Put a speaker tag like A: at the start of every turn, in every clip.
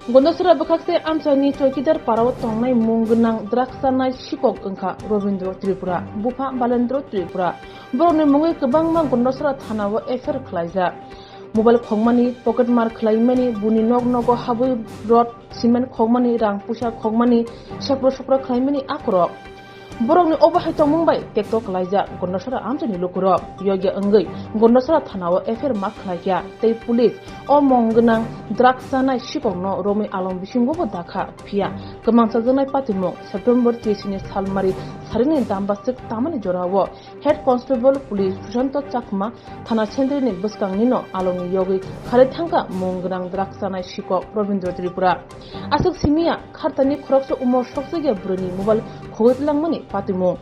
A: Gondosra Bwskang Amsani Chokidar Parawat Tongnai Mungwnang Draksanai Sikhok Engka Robindro Tripura Bupa Balendro Tripura Boroni Mungwi Kebangma Gondosra Thanawo Efer Khlaija Mobile Khongmani Pocket Mar Khlaimani Buni Nogo Habui Rod Cement Khongmani Rang Pusha Khongmani Shapro Shapro Khlaimani Akrok Borokni obahai tongmungbai tektok khlaija Gondosra amsani lukurok yogi engei Gondosra thanawo efer mak khlaija tei police o Mungwnang Draksanai Sikhokno romi along bisingo bo dakha phia kamangsa janai patimung September 30 ni salmari sarini dambasik tamani jorawo head constable police Sushanto Chakma thana chendri ni Bwskang nino Alongni yogi khare Thangkha Mungwnang Draksanai Sikhok Robindro Tripura asuk simia khartani khorokso umor soksege bruni mobile khogitlamani Patimu.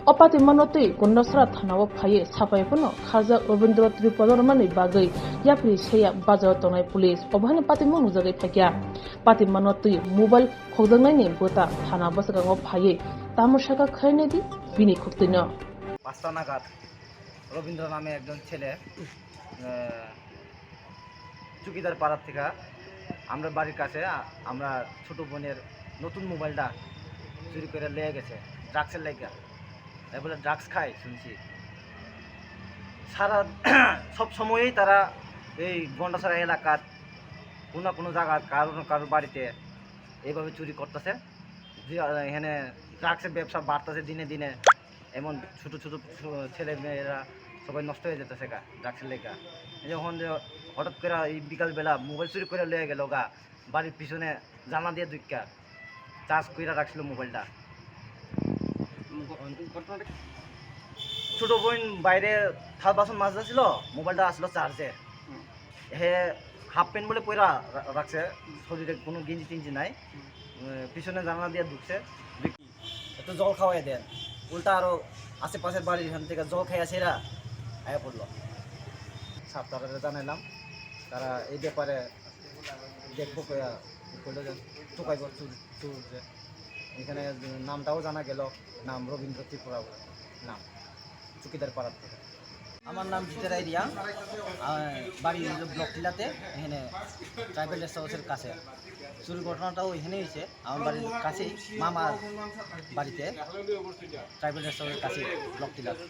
A: O Patimano tui Gondosra Thanawo Phaye Sapaipono Khaja Robindro Tripura mani bagai yapri seya bazar tonai police obhani Patimu nujagai phakya Patimano tui mobile khogdangnai bota thana Bwskang phaye tamushaka khaine di bini khogtino
B: 5টা নাগাদ রবীন্দ্র নামে একজন ছেলে চুকিদার পাড়ার থেকে আমরা বাড়ির কাছে আমরা ছোট বোনের নতুন মোবাইলটা চুরি করে নিয়ে গেছে ড্রাগসের লাগা তাই বলে ড্রাগস খায় শুনছি সারা সব সময়ই তারা এই গন্ডাছড়া এলাকার কোনো কোনো জায়গা কারোর বাড়িতে এইভাবে চুরি করতেছে এখানে ড্রাগসের ব্যবসা বাড়তেছে দিনে দিনে এমন ছোট ছোট ছেলে মেয়েরা সবাই নষ্ট হয়ে যেতেছে ড্রাগসের লেগা যখন হঠাৎ করে এই বিকালবেলা মোবাইল চুরি করে লিয়ে গেল বাড়ির পিছনে জানলা দিয়ে দুইকা চার্জ করে রাখছিল মোবাইলটা ছোট বোন বাইরে থাল বাসন মাজা ছিল মোবাইলটা আসলো চার্জে হে হাফ প্যান্ট বলে পয়রা রাখছে শরীরে কোনো গেঞ্জি টিঞ্জি নাই পিছনে জানলা দিয়ে ঢুকছে একটু জল খাওয়াই দেন উল্টা আরো আশেপাশের বাড়ির এখান থেকে জল খাইয়া সেরা আয়া পড়লো সাপ তারা জানাইলাম তারা এই ব্যাপারে দেখবো চুকাইব চুরছে এখানে নামটাও জানা গেল নাম রবীন্দ্র ত্রিপুরা নাম চুকিদার পাড়ার থেকে আমার নাম জিতের আইডিয়া বাড়ি ব্লক টিলাতে এখানে ট্রাইবেল রেস্ট হাউসের কাছে চুরি ঘটনাটাও এখানে হয়েছে আমার বাড়ির কাছেই মামার বাড়িতে ট্রাইবেল রেস্ট হাউসের কাছে ব্লক টিলাতে